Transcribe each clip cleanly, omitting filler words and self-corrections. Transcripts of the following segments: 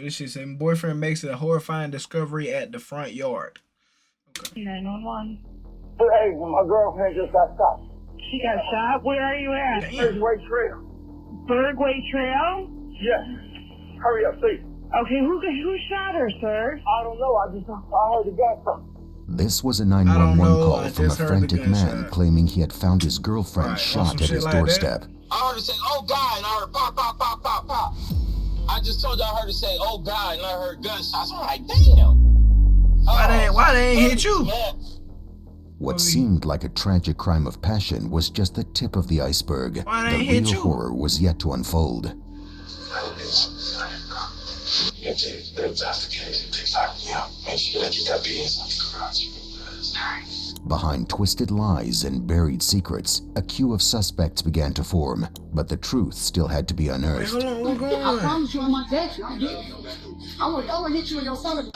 This shit saying boyfriend makes a horrifying discovery at the front yard. Okay. 911. Hey, my girlfriend just got shot. She got shot? Where are you at? Bergway Trail. Bergway Trail? Yes. Hurry up, please. Okay, who shot her, sir? I don't know. I heard the gunshot. This was a 911 call from a frantic man claiming he had found his girlfriend shot at his doorstep. I heard her say, "Oh God," and I heard pop, pop, pop, pop, pop. I just told you I heard her say, "Oh God," and I heard gunshots. I'm like, damn. Why they ain't hit you? What seemed like a tragic crime of passion was just the tip of the iceberg. The real horror was yet to unfold. Behind twisted lies and buried secrets, a queue of suspects began to form, but the truth still had to be unearthed. Wait, hold on, what's going on? I promise you I'm not dead. I'm gonna hit you in your stomach.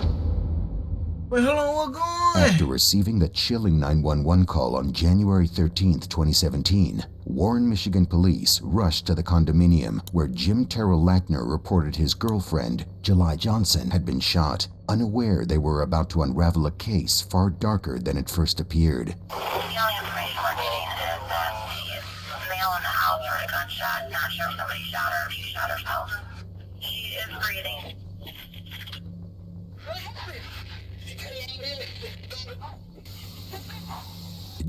Wait, hold on, what's going on? After receiving the chilling 911 call on January 13th, 2017, Warren, Michigan police rushed to the condominium where Jim Terrell Lackner reported his girlfriend, July Johnson, had been shot, unaware they were about to unravel a case far darker than it first appeared. The only information we're getting is that she is male in the house for a gunshot. Not sure if somebody shot her or if she shot herself. She is breathing.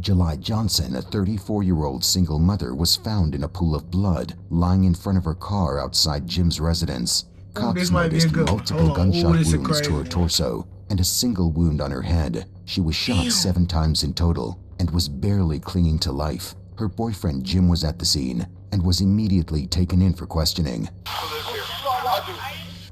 July Johnson, a 34-year-old single mother, was found in a pool of blood lying in front of her car outside Jim's residence. Cops noticed multiple gunshot wounds to her torso and a single wound on her head. She was shot 7 times in total and was barely clinging to life. Her boyfriend Jim was at the scene and was immediately taken in for questioning.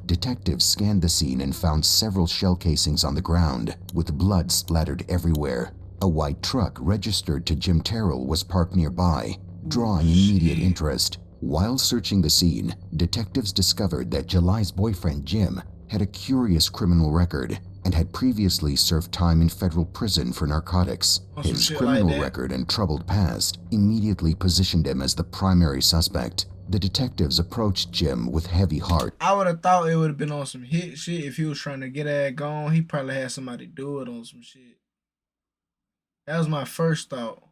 Detectives scanned the scene and found several shell casings on the ground, with blood splattered everywhere. A white truck registered to Jim Terrell was parked nearby, drawing immediate interest. While searching the scene, detectives discovered that July's boyfriend Jim had a curious criminal record and had previously served time in federal prison for narcotics. His criminal record and troubled past immediately positioned him as the primary suspect. The detectives approached Jim with heavy heart. I would have thought it would have been on some hit shit if he was trying to get that gone. He probably had somebody do it on some shit. That was my first thought.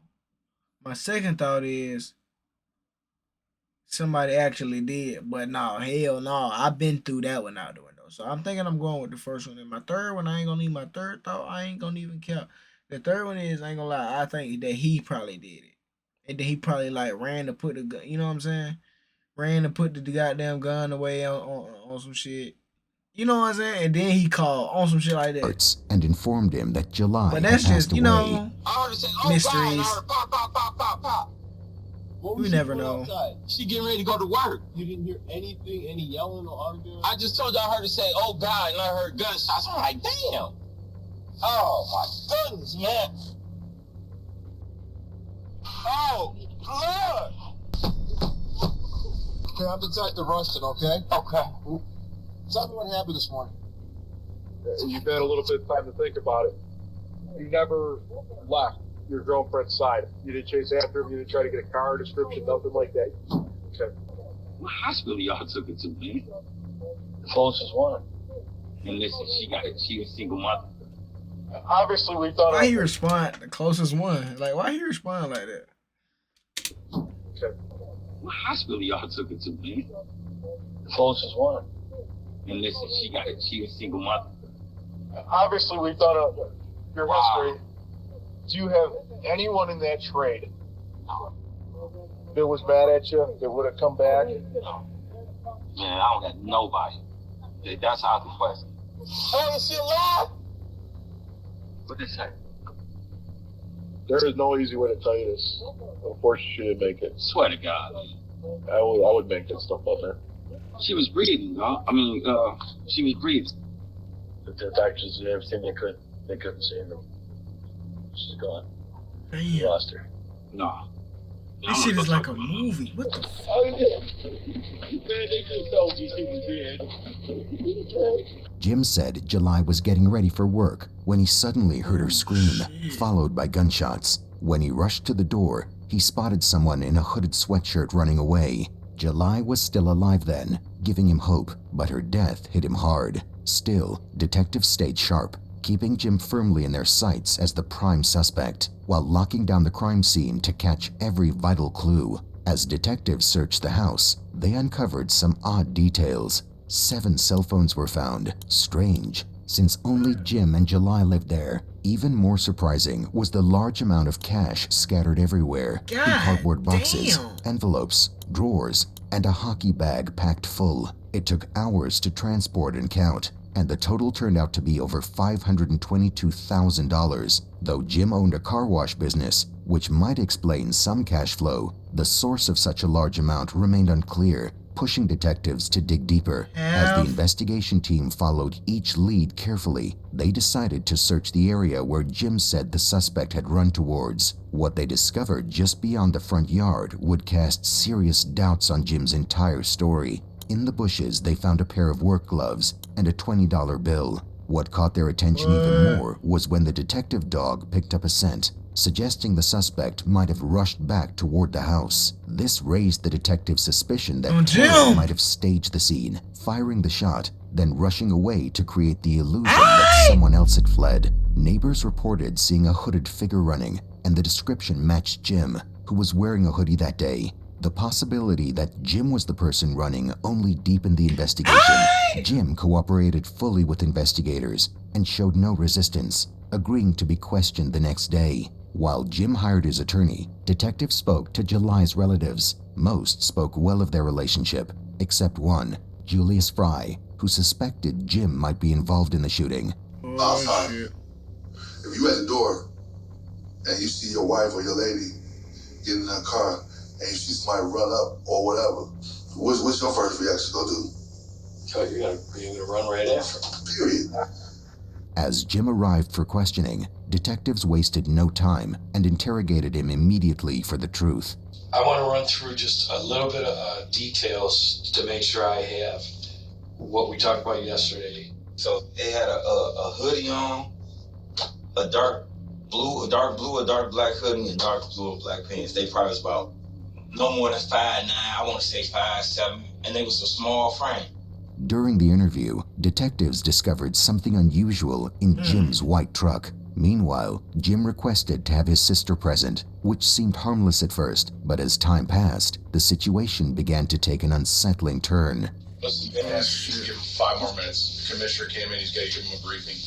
My second thought is somebody actually did, but no, hell no. I've been through that one out the window. So I'm thinking I'm going with the first one. And my third one, I ain't gonna need my third thought. I ain't gonna even count. The third one is, I ain't gonna lie, I think that he probably did it. And then he probably like ran to put the gun, you know what I'm saying? Ran to put the goddamn gun away on some shit. You know what I'm saying? And then he called on some shit like that. And informed him that July but that's had just, passed you away. know, Oh, mysteries. God, pop, pop, pop, pop, pop. We never know. Outside? She getting ready to go to work. You didn't hear anything, any yelling or arguing? I just told you I heard her say, "Oh God," and I heard gunshots. I'm like, damn. Oh my goodness, man. Oh, Lord. Okay, I'm Detective Rustin, okay? Okay. Tell me what happened this morning. You've had a little bit of time to think about it. You never left your girlfriend's side. You didn't chase after him. You didn't try to get a car description, nothing like that. Okay. What hospital y'all took her to, man? The closest one. And listen, she was single mother. Obviously, we thought. Why he respond the closest one? Like, why he respond like that? Okay. What hospital y'all took her to, man? The closest one. And listen, she was single mother. Obviously, we thought of your history. Do you have anyone in that trade that was mad at you, that would have come back? Man, I don't got nobody. That's out the question. Oh, is she alive? What they say? There is no easy way to tell you this. Unfortunately, she didn't make it. Swear to God. I would make that stuff up there. She was breathing, dog. I mean, she was breathing. The doctors did everything they could. They couldn't save her. She's gone. Damn. You lost her. No. This shit is like a movie. What the fuck? Oh, yeah. Man, they just told you she was dead. Jim said July was getting ready for work when he suddenly heard her scream, followed by gunshots. When he rushed to the door, he spotted someone in a hooded sweatshirt running away. July was still alive then, giving him hope, but her death hit him hard. Still, detectives stayed sharp, keeping Jim firmly in their sights as the prime suspect, while locking down the crime scene to catch every vital clue. As detectives searched the house, they uncovered some odd details. 7 cell phones were found. Strange, since only Jim and July lived there. Even more surprising was the large amount of cash scattered everywhere in cardboard boxes, envelopes, drawers, and a hockey bag packed full. It took hours to transport and count, and the total turned out to be over $522,000. Though Jim owned a car wash business, which might explain some cash flow, the source of such a large amount remained unclear, pushing detectives to dig deeper. As the investigation team followed each lead carefully, they decided to search the area where Jim said the suspect had run towards. What they discovered just beyond the front yard would cast serious doubts on Jim's entire story. In the bushes, they found a pair of work gloves and a $20 bill. What caught their attention even more was when the detective dog picked up a scent, suggesting the suspect might have rushed back toward the house. This raised the detective's suspicion that Terrell might have staged the scene, firing the shot, then rushing away to create the illusion that someone else had fled. Neighbors reported seeing a hooded figure running, and the description matched Jim, who was wearing a hoodie that day. The possibility that Jim was the person running only deepened the investigation. Jim cooperated fully with investigators and showed no resistance, agreeing to be questioned the next day. While Jim hired his attorney, detectives spoke to July's relatives. Most spoke well of their relationship, except one, Julius Fry, who suspected Jim might be involved in the shooting. Shit. If you at the door and you see your wife or your lady get in her car and you see somebody run up or whatever, what's your first reaction go do? So you're gonna run right after. Period. As Jim arrived for questioning, detectives wasted no time and interrogated him immediately for the truth. I want to run through just a little bit of details to make sure I have what we talked about yesterday. So they had a hoodie on, a dark blue, a dark black hoodie, and dark blue and black pants. They probably was about no more than 5'9", I want to say 5'7", and they was a small frame. During the interview, detectives discovered something unusual in Jim's white truck. Meanwhile, Jim requested to have his sister present, which seemed harmless at first, but as time passed, the situation began to take an unsettling turn. Listen, give him 5 more minutes. The commissioner came in, he's got to give him a briefing.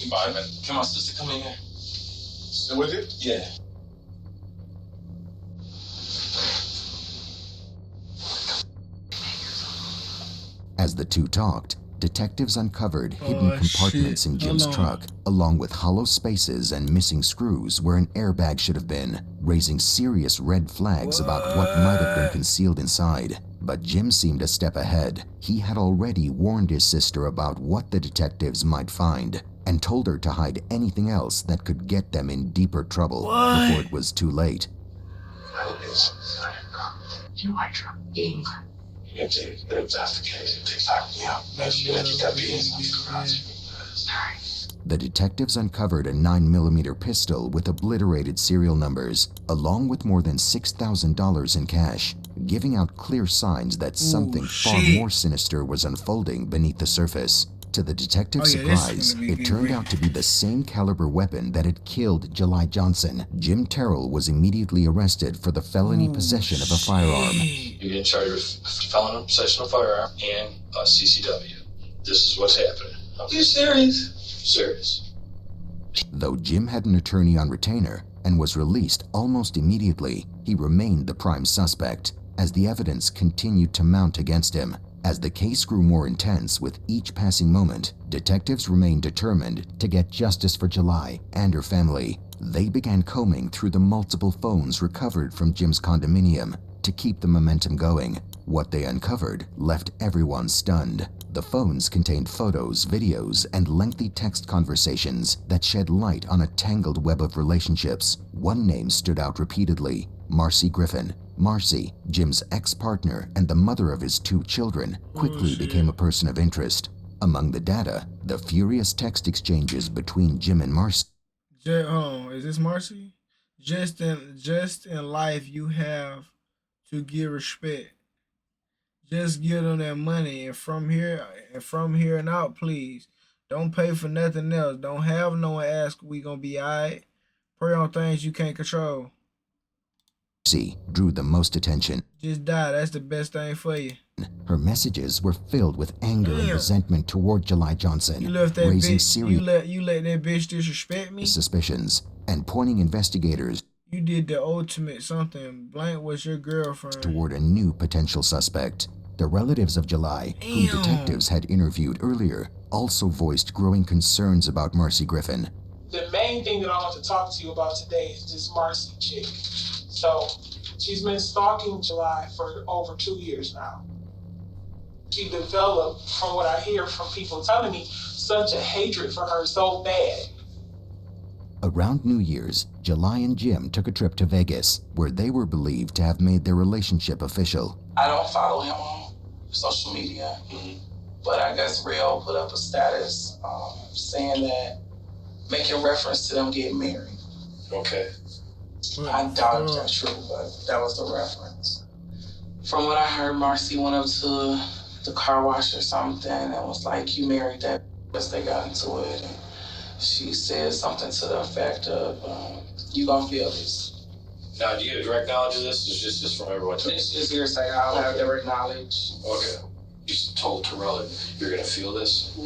5 minutes. Can my sister come in here? Sit with you? Yeah. As the two talked, detectives uncovered hidden compartments in Jim's truck, along with hollow spaces and missing screws where an airbag should have been, raising serious red flags about what might have been concealed inside. But Jim seemed a step ahead. He had already warned his sister about what the detectives might find, and told her to hide anything else that could get them in deeper trouble before it was too late. If that's the case, it takes time. Yeah, make sure that you got The detectives uncovered a 9mm pistol with obliterated serial numbers, along with more than $6,000 in cash, giving out clear signs that something far more sinister was unfolding beneath the surface. To the detective's surprise, it turned out to be the same caliber weapon that had killed July Johnson. Jim Terrell was immediately arrested for the felony possession of a firearm. You get charged with felony possession of a firearm and CCW. This is what's happening. Are you serious? Serious. Though Jim had an attorney on retainer and was released almost immediately, he remained the prime suspect as the evidence continued to mount against him. As the case grew more intense with each passing moment, detectives remained determined to get justice for July and her family. They began combing through the multiple phones recovered from Jim's condominium to keep the momentum going. What they uncovered left everyone stunned. The phones contained photos, videos, and lengthy text conversations that shed light on a tangled web of relationships. One name stood out repeatedly: Marcy Griffin. Marcy, Jim's ex-partner and the mother of his 2 children, quickly became a person of interest. Among the data, the furious text exchanges between Jim and Marcy. Is this Marcy? Just in life, you have to give respect. Just give them that money, and from here and out, please don't pay for nothing else. Don't have no one ask we gonna be alright. Pray on things you can't control. Marcy drew the most attention. Just die. That's the best thing for you. Her messages were filled with anger and resentment toward July Johnson, You left that raising bitch. serious You let that bitch disrespect me. suspicions and pointing investigators You did the ultimate something. Blank was your girlfriend. toward a new potential suspect. The relatives of July, whom detectives had interviewed earlier, also voiced growing concerns about Marcy Griffin. The main thing that I want to talk to you about today is this Marcy chick. So, she's been stalking July for over 2 years now. She developed, from what I hear from people telling me, such a hatred for her so bad. Around New Year's, July and Jim took a trip to Vegas, where they were believed to have made their relationship official. I don't follow him on social media, but I guess Real put up a status saying that, making reference to them getting married. Okay. I doubt if that's true, but that was the reference. From what I heard, Marcy went up to the car wash or something and was like, you married that as they got into it. And she said something to the effect of, you gonna feel this. Now, do you have direct knowledge of this? It's just from everyone? It's just hearsay. I don't have direct knowledge. Okay. You told Terrell that you're gonna feel this?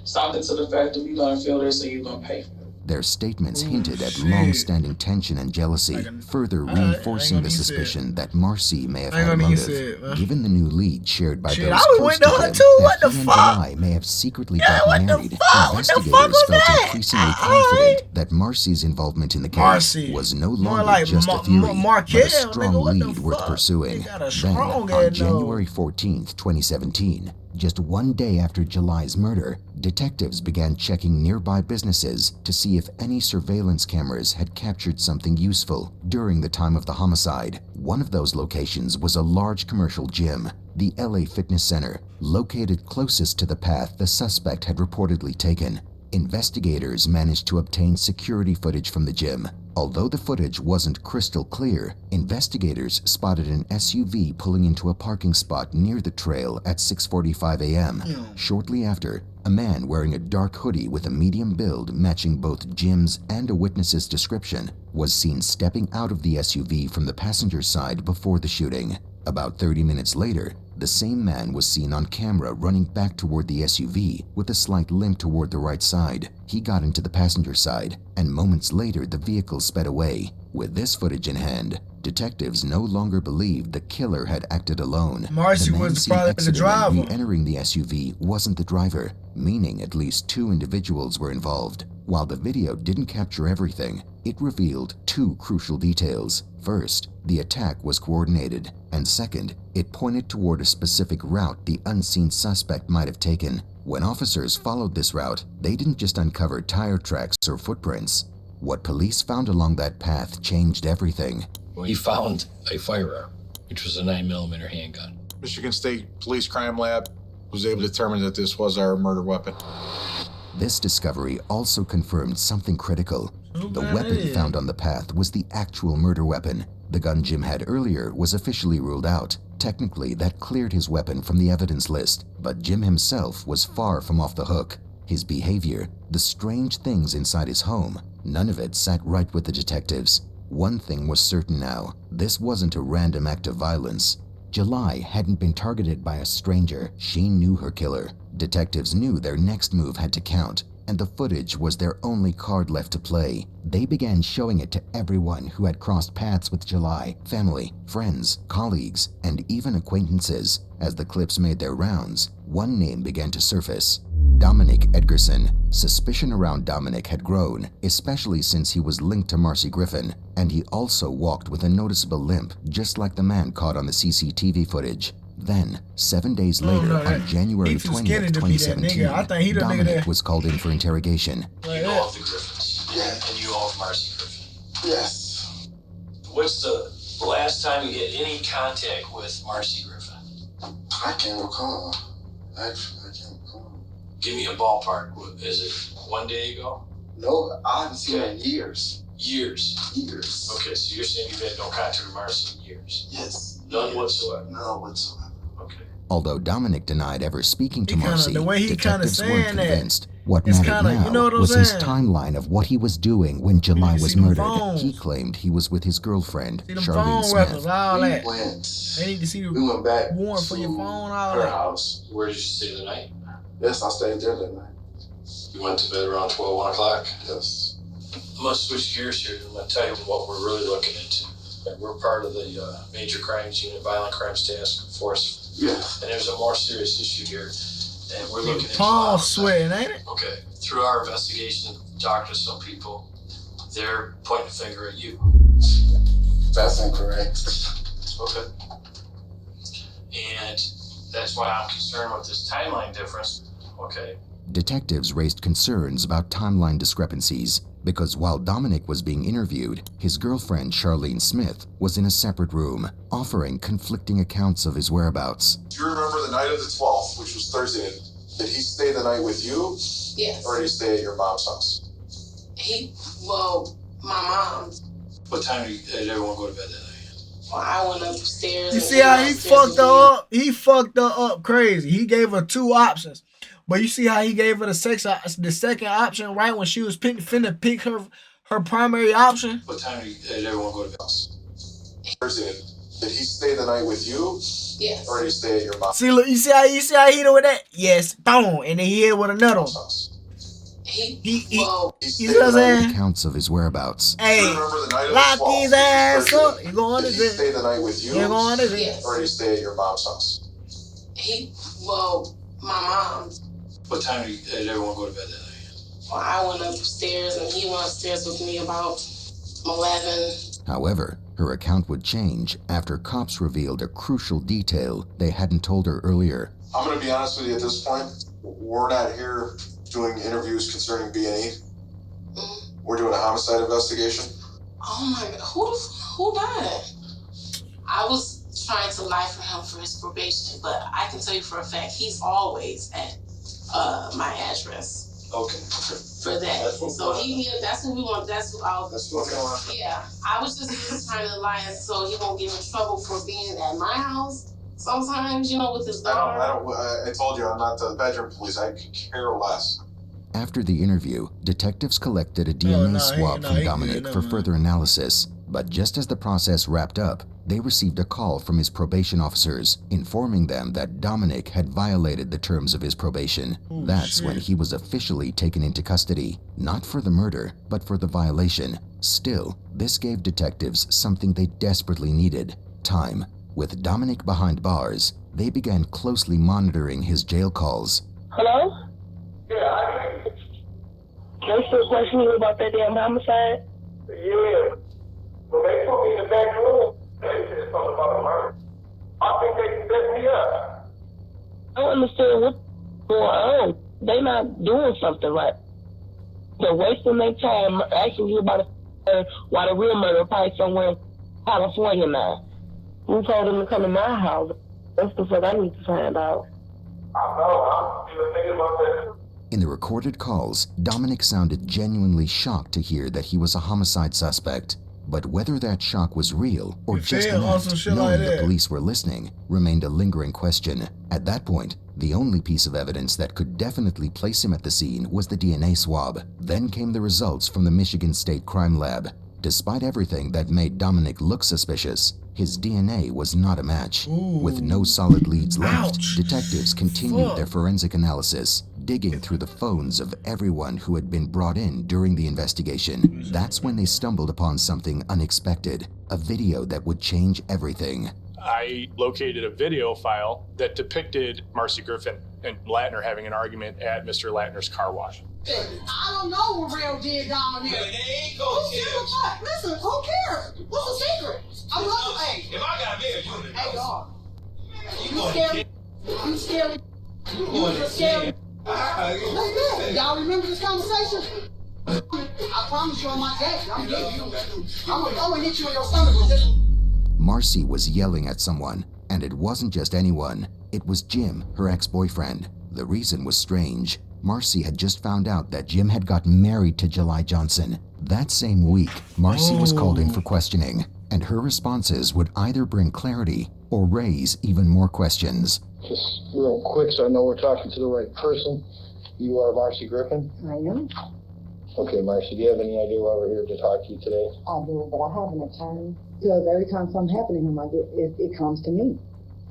Something to the effect of, you gonna feel this and you gonna pay for it. Their statements hinted at long-standing tension and jealousy, further reinforcing the suspicion that Marcy may have had a motive. Given the new lead shared by those close to him, that he and July may have secretly gotten married, investigators felt increasingly confident that Marcy's involvement in the case was no longer just a theory, but a strong lead worth pursuing. Then, on January 14th, 2017, just 1 day after July's murder, detectives began checking nearby businesses to see if any surveillance cameras had captured something useful during the time of the homicide. One of those locations was a large commercial gym, the LA Fitness Center, located closest to the path the suspect had reportedly taken. Investigators managed to obtain security footage from the gym. Although the footage wasn't crystal clear, investigators spotted an SUV pulling into a parking spot near the trail at 6:45 a.m. Shortly after, a man wearing a dark hoodie with a medium build matching both Jim's and a witness's description was seen stepping out of the SUV from the passenger side before the shooting. About 30 minutes later, the same man was seen on camera running back toward the SUV with a slight limp toward the right side. He got into the passenger side, and moments later the vehicle sped away. With this footage in hand, detectives no longer believed the killer had acted alone. Marcy was probably the driver. Re-entering the SUV wasn't the driver, meaning at least 2 individuals were involved. While the video didn't capture everything, it revealed 2 crucial details. First, the attack was coordinated, and second, it pointed toward a specific route the unseen suspect might have taken. When officers followed this route, they didn't just uncover tire tracks or footprints. What police found along that path changed everything. We found a firearm, which was a 9mm handgun. Michigan State Police Crime Lab was able to determine that this was our murder weapon. This discovery also confirmed something critical. The weapon found on the path was the actual murder weapon. The gun Jim had earlier was officially ruled out. Technically, that cleared his weapon from the evidence list, but Jim himself was far from off the hook. His behavior, the strange things inside his home, none of it sat right with the detectives. One thing was certain now, this wasn't a random act of violence. July hadn't been targeted by a stranger, she knew her killer. Detectives knew their next move had to count, and the footage was their only card left to play. They began showing it to everyone who had crossed paths with July, family, friends, colleagues, and even acquaintances. As the clips made their rounds, one name began to surface: Dominic Edgerson. Suspicion around Dominic had grown, especially since he was linked to Marcy Griffin, and he also walked with a noticeable limp, just like the man caught on the CCTV footage. Then, 7 days later, on January 20th, 2017, Dominic was called in for interrogation. You know of the Griffins? Yeah. And you know of Marcy Griffin? Yes. What's the last time you had any contact with Marcy Griffin? I can't recall. Actually, I can't recall. Give me a ballpark. Is it 1 day ago? No, I haven't seen her in years. Years? Years. Okay, so you're saying you've had no contact with Marcy in years? Yes. None whatsoever? None whatsoever. Although Dominic denied ever speaking to Marcy, the way he detectives weren't saying that, convinced. What it's mattered now you know what I'm was his saying? timeline of what he was doing when July was them murdered. phones. He claimed he was with his girlfriend, See them Charlene phone Smith. records, all that. They need to see the We went back warrant for to your phone, all her that. house. Where did you stay the night? Yes, I stayed there that night. You went to bed around 12, 1 o'clock? Yes. I'm going to switch gears here. I'm going to tell you what we're really looking into. And we're part of the Major Crimes Unit, Violent Crimes Task Force. Yeah. And there's a more serious issue here. And we're looking into palm sweating, ain't it? Okay. Through our investigation, talking to some people, they're pointing a finger at you. That's incorrect. Okay. And that's why I'm concerned with this timeline difference. Okay. Detectives raised concerns about timeline discrepancies because while Dominic was being interviewed, his girlfriend Charlene Smith was in a separate room, offering conflicting accounts of his whereabouts. Do you remember the night of the 12th, which was Thursday? Did he stay the night with you? Yes. Or did he stay at your mom's house? My mom's. What time did everyone go to bed that night? Well, I went upstairs. You see how he fucked her up? He fucked her up crazy. He gave her 2 options. But you see how he gave her the second option right when she was finna pick her primary option? What time did everyone go to bed? Thursday. Did he stay the night with you? Yes. Or did he stay at your mom's? See, look, you see how he hit her with that? Yes, boom, and then he hit her with another one. You see what I'm saying? Accounts of his whereabouts. Hey, lock his ass up. You going to Did he stay the night with you? You going to Yes. Or did he stay at your mom's house? My mom's. What time did everyone go to bed that night? Well, I went upstairs and he went upstairs with me about 11. However, her account would change after cops revealed a crucial detail they hadn't told her earlier. I'm going to be honest with you at this point. We're not here doing interviews concerning B&E. We're doing a homicide investigation. Oh my God, who died? I was trying to lie for him for his probation, but I can tell you for a fact he's always at my address. Okay. For that. So that's what we want. That's what's going on. Yeah. I was just trying to lie so he won't get in trouble for being at my house sometimes, with his daughter. I told you I'm not the bedroom police. I could care less. After the interview, detectives collected a DNA swab from Dominic for further analysis. But just as the process wrapped up, they received a call from his probation officers informing them that Dominic had violated the terms of his probation. That's when he was officially taken into custody, not for the murder, but for the violation. Still, this gave detectives something they desperately needed: time. With Dominic behind bars, they began closely monitoring his jail calls. Hello? Yeah, they still questioning you about that damn homicide? Yeah. Well, they put me in the back room. They said something about a murder. I think they can set me up. I don't understand what's going on. They not doing something right. They're wasting their time asking you about why the real murder probably somewhere in California now. You told them to come to my house. That's the fuck I need to find out. I know. I'm still thinking about that. In the recorded calls, Dominic sounded genuinely shocked to hear that he was a homicide suspect. But whether that shock was real or just an act, knowing the police were listening, remained a lingering question. At that point, the only piece of evidence that could definitely place him at the scene was the DNA swab. Then came the results from the Michigan State Crime Lab. Despite everything that made Dominic look suspicious, his DNA was not a match. With no solid leads left, detectives continued their forensic analysis, digging through the phones of everyone who had been brought in during the investigation. That's when they stumbled upon something unexpected, a video that would change everything. I located a video file that depicted Marcy Griffin and Latner having an argument at Mr. Latner's car wash. I don't know what real did down here. Listen, who cares? What's the secret? I love him. Hey, if I got married, you hey, dog. You scary? You scary? You scary? Y'all remember this conversation? I promise you on my daddy, I'm getting you. I'm gonna go and hit you in your stomach with this. Marcy was yelling at someone, and it wasn't just anyone. It was Jim, her ex-boyfriend. The reason was strange. Marcy had just found out that Jim had gotten married to July Johnson. That same week, Marcy was called in for questioning. and her responses would either bring clarity or raise even more questions. Just real quick, so I know we're talking to the right person. You are Marcy Griffin? I am. Okay, Marcy, do you have any idea why we're here to talk to you today? I do, but I have an attorney. Because every time something happens to him, it comes to me.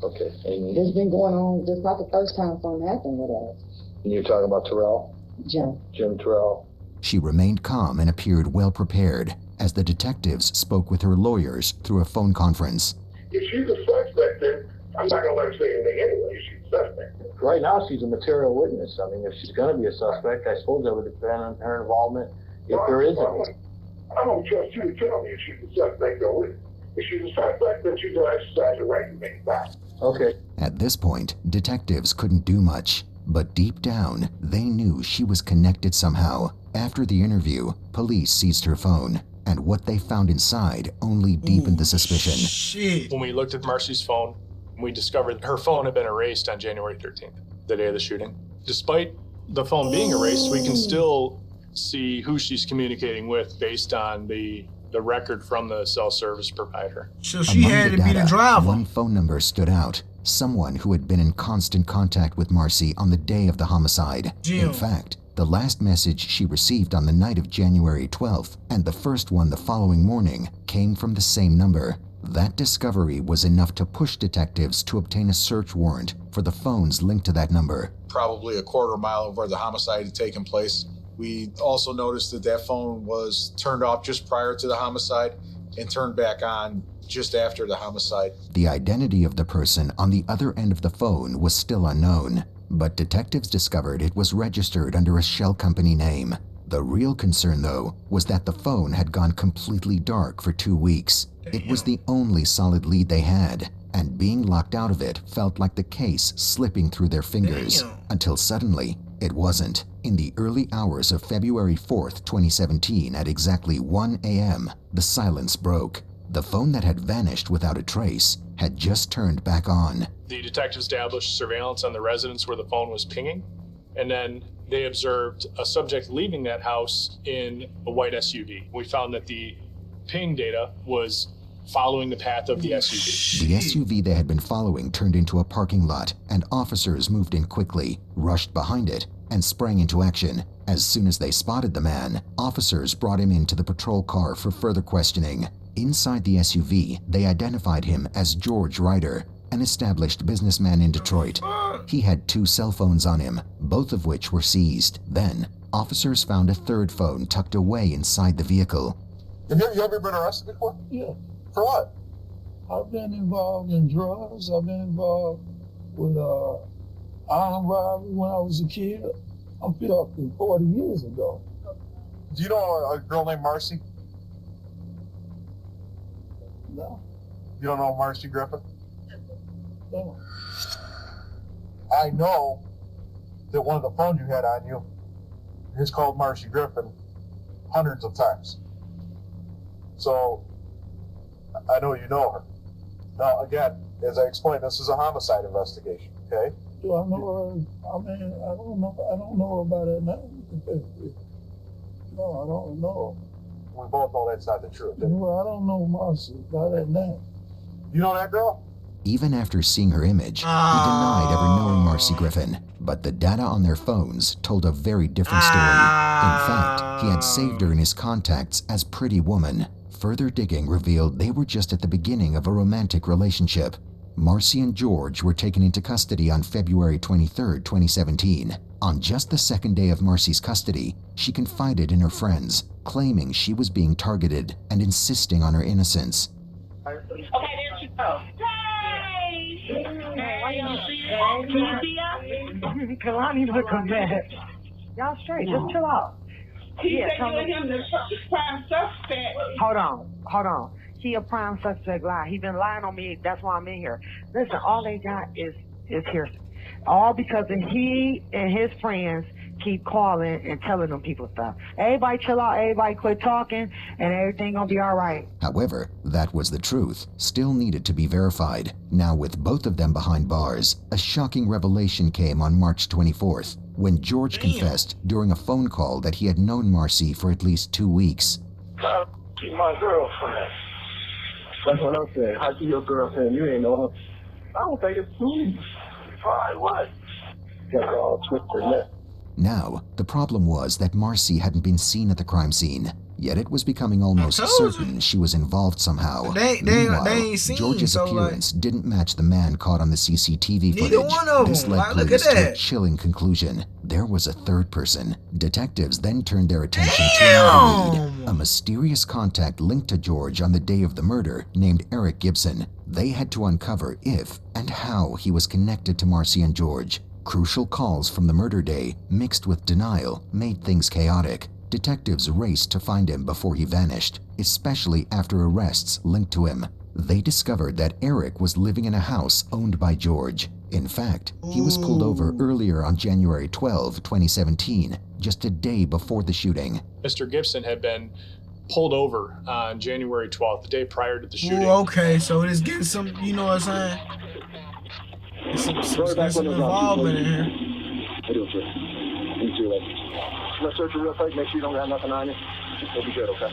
Okay. And It's been going on, just not the first time something happened with us. you're talking about Terrell? Jim Terrell. She remained calm and appeared well prepared as the detectives spoke with her lawyers through a phone conference. If she's a suspect, then I'm not going to let her say anything anyway. She's a suspect. Right now, she's a material witness. I mean, if she's going to be a suspect, I suppose that would depend on her involvement, if there is any. I don't trust you to tell me if she's a suspect, though. If she's a suspect, then she's going to exercise her right to make that. Okay. At this point, detectives couldn't do much, but deep down, they knew she was connected somehow. After the interview, police seized her phone, and what they found inside only deepened the suspicion. Shit. When we looked at Marcy's phone, we discovered her phone had been erased on January 13th, the day of the shooting. Despite the phone being erased, we can still see who she's communicating with based on the record from the cell service provider. So she had to be the driver. One phone number stood out. Someone who had been in constant contact with Marcy on the day of the homicide. Jim. In fact, the last message she received on the night of January 12th and the first one the following morning came from the same number. That discovery was enough to push detectives to obtain a search warrant for the phones linked to that number. Probably a quarter mile of where the homicide had taken place. We also noticed that that phone was turned off just prior to the homicide and turned back on just after the homicide. The identity of the person on the other end of the phone was still unknown, but detectives discovered it was registered under a shell company name. The real concern, though, was that the phone had gone completely dark for 2 weeks. It was the only solid lead they had, and being locked out of it felt like the case slipping through their fingers, until suddenly it wasn't. In the early hours of February 4th, 2017, at exactly 1 a.m., the silence broke. The phone that had vanished without a trace had just turned back on. The detectives established surveillance on the residence where the phone was pinging, and then they observed a subject leaving that house in a white SUV. We found that the ping data was following the path of the SUV. The SUV they had been following turned into a parking lot, and officers moved in quickly, rushed behind it, and sprang into action. As soon as they spotted the man, officers brought him into the patrol car for further questioning. Inside the SUV, they identified him as George Ryder, an established businessman in Detroit. He had 2 cell phones on him, both of which were seized. Then, officers found a third phone tucked away inside the vehicle. Have you ever been arrested before? Yeah. For what? I've been involved in drugs. I've been involved with armed robbery when I was a kid. I'm 40 years ago. Do you know a girl named Marcy? No. You don't know Marcy Griffin? No. I know that one of the phones you had on you is called Marcy Griffin hundreds of times. So I know you know her. Now, again, as I explained, this is a homicide investigation, okay? Do I know her? I mean, I don't know about her name. No, I don't know. We both know that's not the truth. Well, I don't know Marcy by that name. You know that girl? Even after seeing her image, he denied ever knowing Marcy Griffin, but the data on their phones told a very different story. In fact, he had saved her in his contacts as Pretty Woman. Further digging revealed they were just at the beginning of a romantic relationship. Marcy and George were taken into custody on February 23, 2017. On just the second day of Marcy's custody, she confided in her friends, claiming she was being targeted and insisting on her innocence. Okay, there she goes. Hey! Can you see us? Because I need to come back. Y'all straight, just chill out. He said you and him the prime suspect. Hold on. He a prime suspect lie. He been lying on me. That's why I'm in here. Listen, all they got is here. All because of he and his friends keep calling and telling them people stuff. Everybody chill out. Everybody quit talking, and everything gonna be all right. However, that was the truth, still needed to be verified. Now with both of them behind bars, a shocking revelation came on March 24th, when George confessed during a phone call that he had known Marcy for at least 2 weeks. She's my girlfriend. That's what I'm saying. How she your girl saying you ain't know her? I don't think it's true. Probably what? Got it all twisted left. Now, the problem was that Marcy hadn't been seen at the crime scene, yet it was becoming almost certain she was involved somehow. Meanwhile, ain't seen, George's so appearance didn't match the man caught on the CCTV footage. Neither one of This them. led Like, look police at to a that. chilling conclusion. There was a third person. Detectives then turned their attention to another lead, a mysterious contact linked to George on the day of the murder named Eric Gibson. They had to uncover if and how he was connected to Marcy and George. Crucial calls from the murder day, mixed with denial, made things chaotic. Detectives raced to find him before he vanished, especially after arrests linked to him. They discovered that Eric was living in a house owned by George. In fact, he was pulled over earlier on January 12, 2017, just a day before the shooting. Mr. Gibson had been pulled over on January 12th, the day prior to the shooting. Ooh, okay, so it is getting some, you know what I'm saying? There's some involvement in here. What do you do? You too, like. Let's search you real quick, make sure you don't got nothing on you. We'll be good, okay?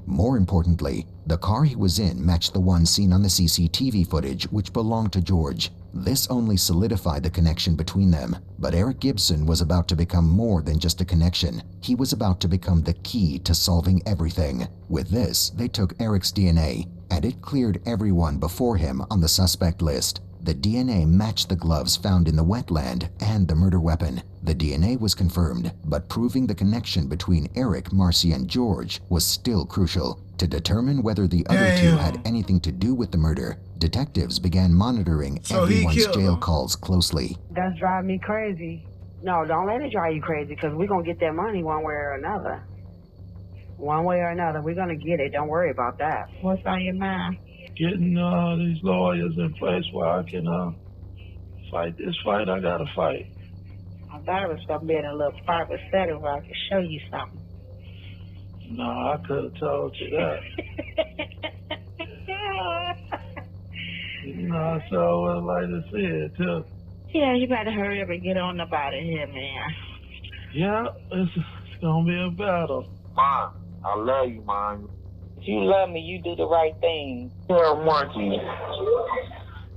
More importantly, the car he was in matched the one seen on the CCTV footage, which belonged to George. This only solidified the connection between them. But Eric Gibson was about to become more than just a connection. He was about to become the key to solving everything. With this, they took Eric's DNA, and it cleared everyone before him on the suspect list. The DNA matched the gloves found in the wetland and the murder weapon. The DNA was confirmed, but proving the connection between Eric, Marcy, and George was still crucial. To determine whether the other two had anything to do with the murder, detectives began monitoring everyone's jail calls closely. That's driving me crazy. No, don't let it drive you crazy, because we're going to get that money one way or another. One way or another, we're going to get it. Don't worry about that. What's on your mind? Getting these lawyers in place where I can fight this fight I gotta fight. I thought it was going to be in a little private setting where I could show you something. No, I could have told you that. You know, I sure would like to see it too. Yeah, you better hurry up and get on up out of here, man. Yeah, it's gonna be a battle. Mom, I love you, Mom. If you love me, you do the right thing. Tell Marky,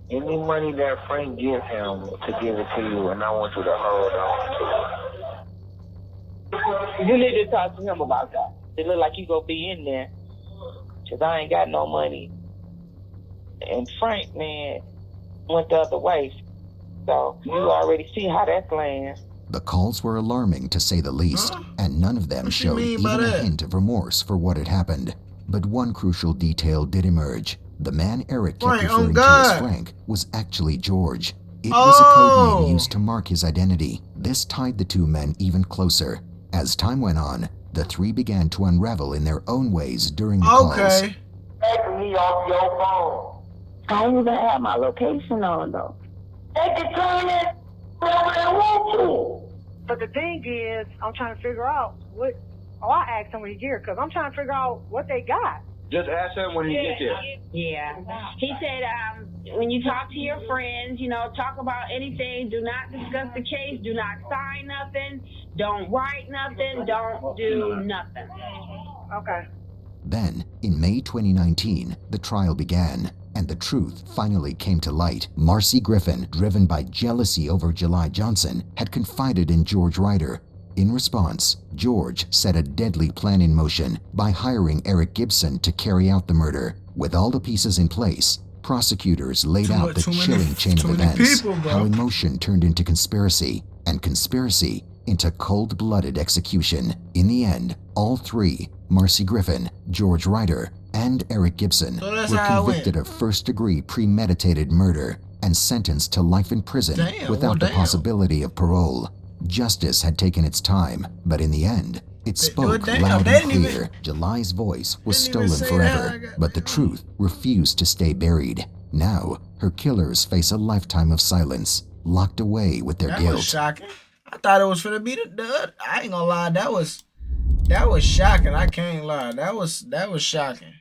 any money that Frank gives him to give it to you, and I want you to hold on to it. You need to talk to him about that. It look like you gonna be in there, because I ain't got no money. And Frank, man, went the other way. So you already see how that lands. The calls were alarming, to say the least, and none of them showed even a hint of remorse for what had happened. But one crucial detail did emerge. The man Eric kept referring to as Frank was actually George. It was a code name used to mark his identity. This tied the two men even closer. As time went on, the three began to unravel in their own ways during the calls. Take me off your phone. I don't even have my location on, though. They can turn it wherever they want to. But the thing is, I'm trying to figure out what. Oh, I asked him when he get here, because I'm trying to figure out what they got. Just ask him when he gets here. Yeah. He said, when you talk to your friends, you know, talk about anything. Do not discuss the case. Do not sign nothing. Don't write nothing. Don't do nothing. Okay. Then, in May 2019, the trial began, and the truth finally came to light. Marcy Griffin, driven by jealousy over July Johnson, had confided in George Ryder. In response, George set a deadly plan in motion by hiring Eric Gibson to carry out the murder. With all the pieces in place, prosecutors laid out the chilling chain of events, how emotion turned into conspiracy, and conspiracy into cold-blooded execution. In the end, all three, Marcy Griffin, George Ryder, and Eric Gibson, were convicted of first-degree premeditated murder and sentenced to life in prison without the possibility of parole. Justice had taken its time, but in the end, it spoke loud and clear. July's voice was stolen forever, but the truth refused to stay buried. Now, her killers face a lifetime of silence, locked away with their guilt. That was shocking. I thought it was finna be the dud. I ain't gonna lie, that was shocking. I can't lie. That was shocking.